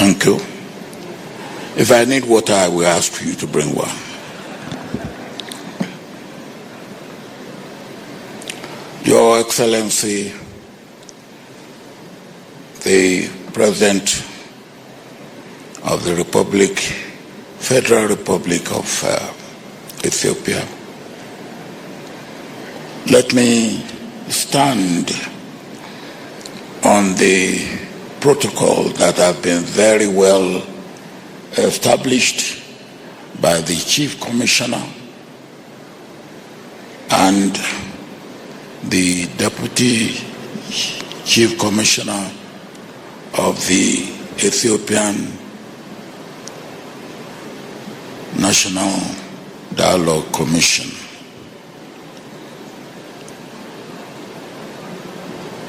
Thank you. If I need water, I will ask you to bring one. Your Excellency, the President of the Republic, Federal Republic of Ethiopia, let me stand on the protocol that has been very well established by the Chief Commissioner and the Deputy Chief Commissioner of the Ethiopian National Dialogue Commission.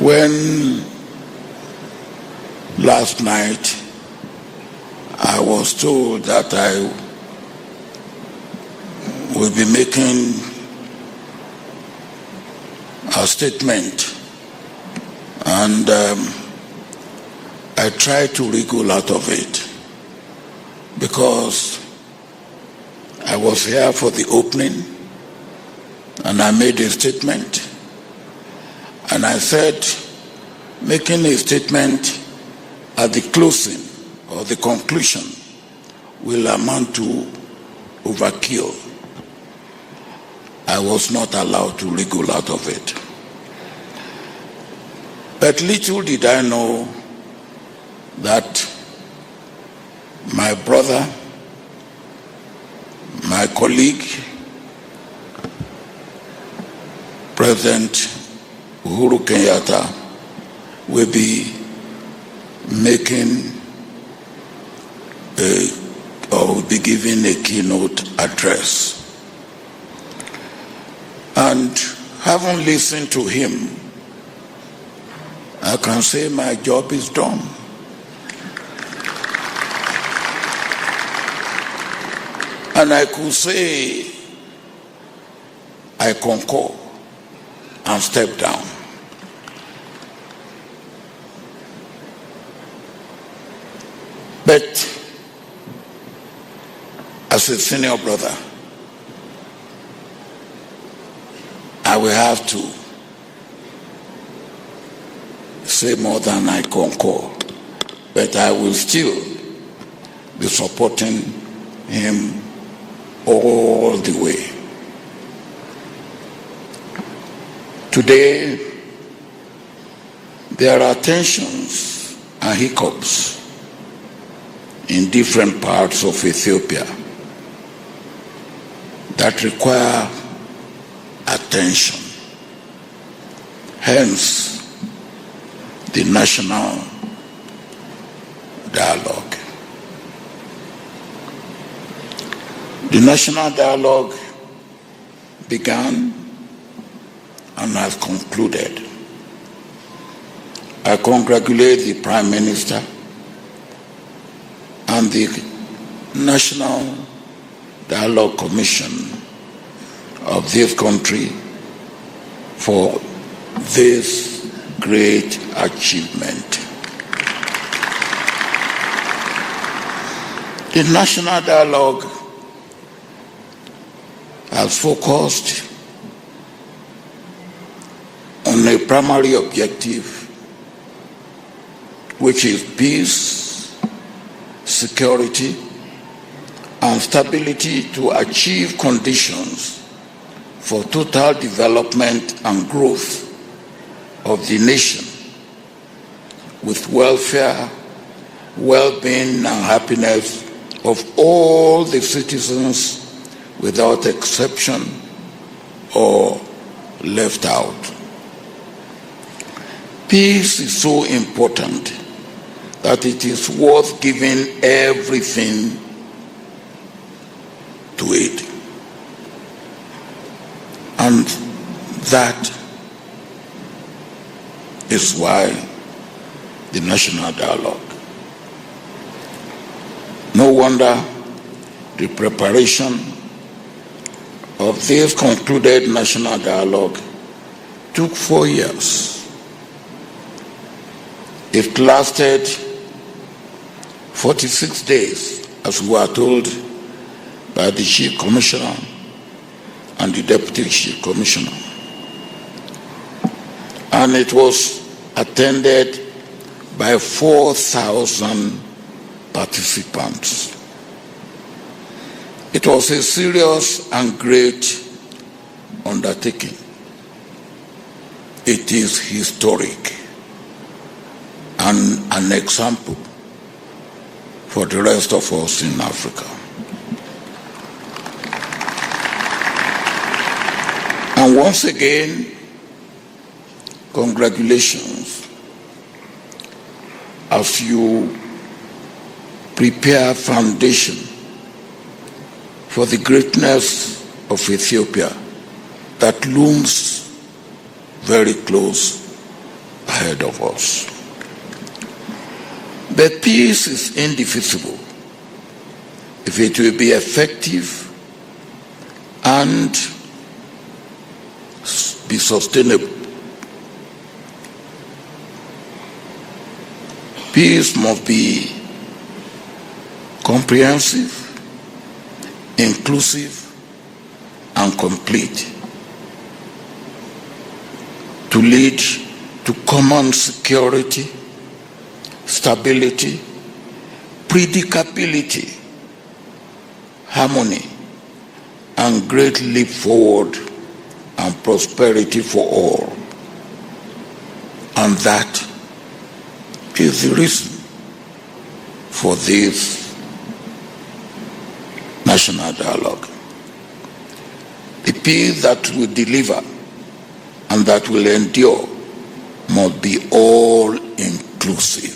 When last night I was told that I will be making a statement, and I tried to wriggle out of it because I was here for the opening and I made a statement, and I said making a statement at the closing or the conclusion will amount to overkill. I was not allowed to wriggle out of it. But little did I know that my brother, my colleague, President Uhuru Kenyatta, will be making or will be giving a keynote address. And having listened to him, I can say my job is done. And I could say I concur and step down. But as a senior brother, I will have to say more than I concur, but I will still be supporting him all the way. Today, there are tensions and hiccups in different parts of Ethiopia that require attention. Hence, the national dialogue. The national dialogue began and has concluded. I congratulate the Prime Minister and the National Dialogue Commission of this country for this great achievement. The national dialogue has focused on a primary objective, which is peace, security, and stability to achieve conditions for total development and growth of the nation with welfare, well-being, and happiness of all the citizens without exception or left out. Peace is so important that it is worth giving everything to it. And that is why the national dialogue. No wonder the preparation of this concluded national dialogue took 4 years. It lasted 46 days, as we were told by the Chief Commissioner and the Deputy Chief Commissioner. And it was attended by 4,000 participants. It was a serious and great undertaking. It is historic and an example for the rest of us in Africa. And once again, congratulations as you prepare foundation for the greatness of Ethiopia that looms very close ahead of us. But peace is indivisible if it will be effective and be sustainable. Peace must be comprehensive, inclusive, and complete to lead to common security, stability, predictability, harmony, and great leap forward and prosperity for all. And that is the reason for this national dialogue. The peace that will deliver and that will endure must be all inclusive.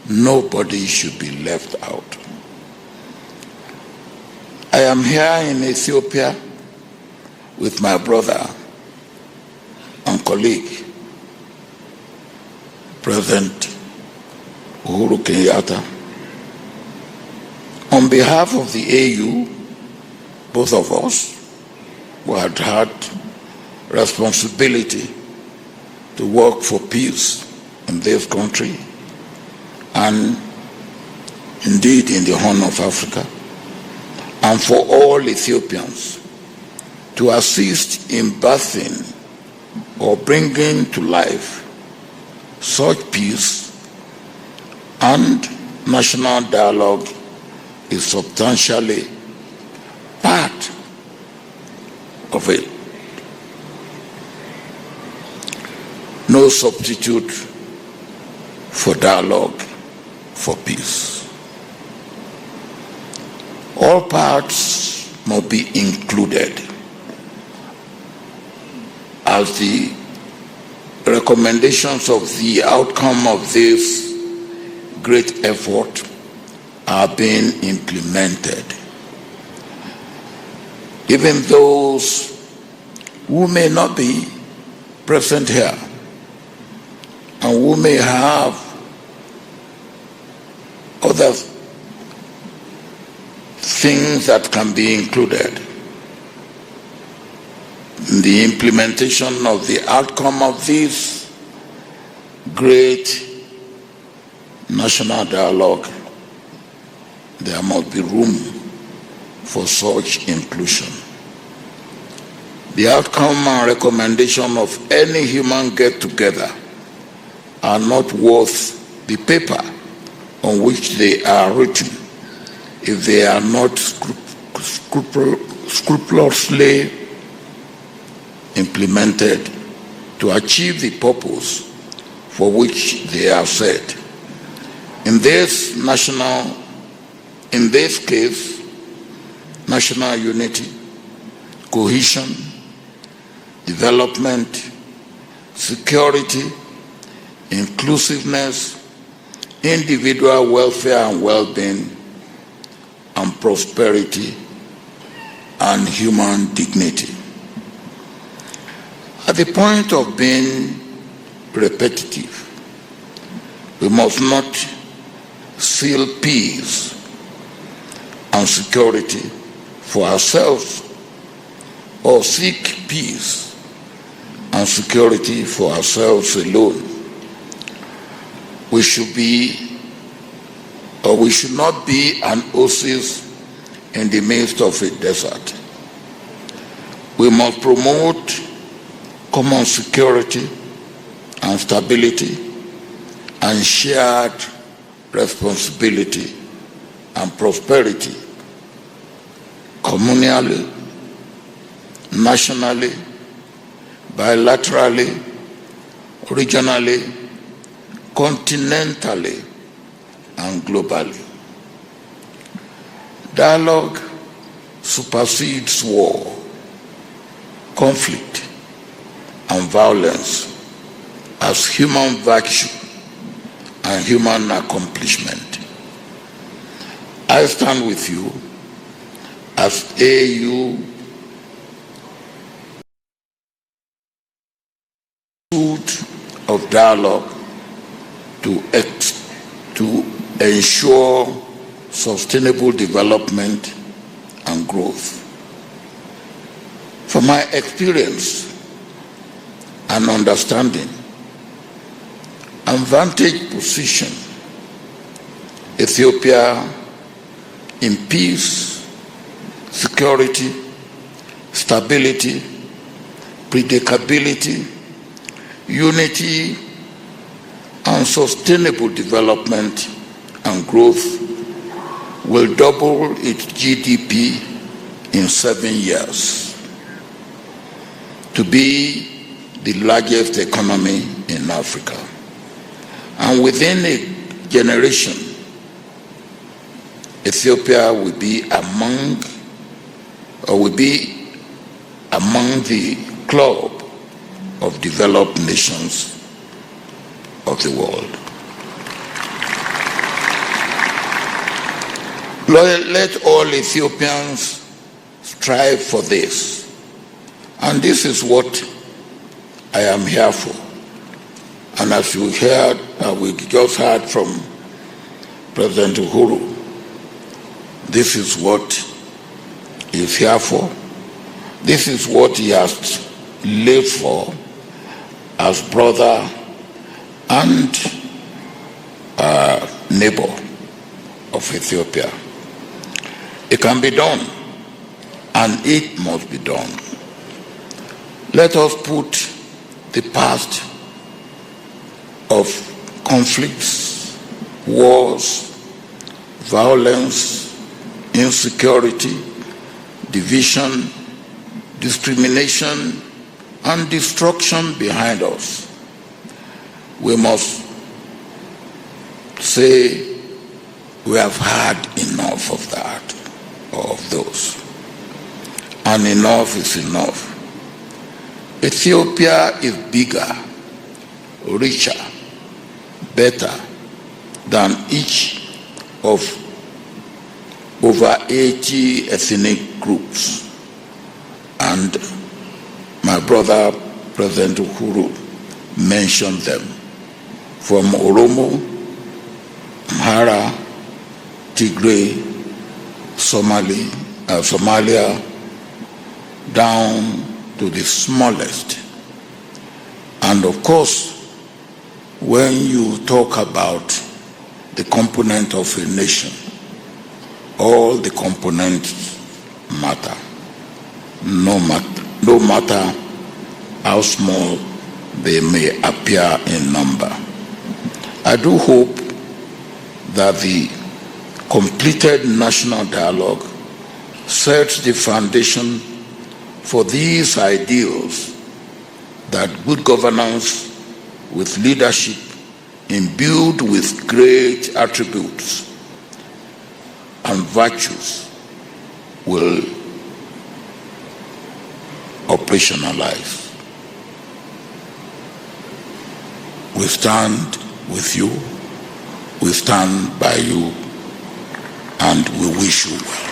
Nobody should be left out. I am here in Ethiopia with my brother and colleague, President Uhuru Kenyatta. On behalf of the AU, both of us who had had responsibility to work for peace in this country and indeed in the Horn of Africa, and for all Ethiopians to assist in birthing or bringing to life such peace and national dialogue is substantially part of it. No substitute for dialogue for peace. All parts must be included as the recommendations of the outcome of this great effort are being implemented. Even those who may not be present here and who may have other things that can be included in the implementation of the outcome of this great national dialogue, there must be room for such inclusion. The outcome and recommendation of any human get-together are not worth the paper on which they are written if they are not scrupulously implemented to achieve the purpose for which they are set. In this case, national unity, cohesion, development, security, inclusiveness, individual welfare and well-being, and prosperity and human dignity. At the point of being repetitive, we must not seal peace and security for ourselves or seek peace and security for ourselves alone. We should be or we should not be an oasis in the midst of a desert. We must promote common security and stability and shared responsibility and prosperity communally, nationally, bilaterally, regionally, continentally, and globally. Dialogue supersedes war, conflict, and violence as human virtue and human accomplishment. I stand with you as AU of dialogue to ensure sustainable development and growth. From my experience and understanding and vantage position, Ethiopia in peace, security, stability, predictability, unity, and sustainable development and growth will double its GDP in 7 years to be the largest economy in Africa. And within a generation, Ethiopia will be among the club of developed nations of the world. Let all Ethiopians strive for this. And this is what I am here for. And as you heard, we just heard from President Uhuru, this is what he is here for. This is what he has lived for as brother and neighbor of Ethiopia. It can be done, and it must be done. Let us put the past of conflicts, wars, violence, insecurity, division, discrimination, and destruction behind us. We must say we have had enough of that, of those. And enough is enough. Ethiopia is bigger, richer, better than each of over 80 ethnic groups. And my brother, President Uhuru, mentioned them. From Oromo, Amhara, Tigray, Somalia, down to the smallest. And of course, when you talk about the component of a nation, all the components matter. No matter how small they may appear in number. I do hope that the completed national dialogue sets the foundation for these ideals that good governance with leadership imbued with great attributes and virtues will operationalize. We stand with you, we stand by you, and we wish you well.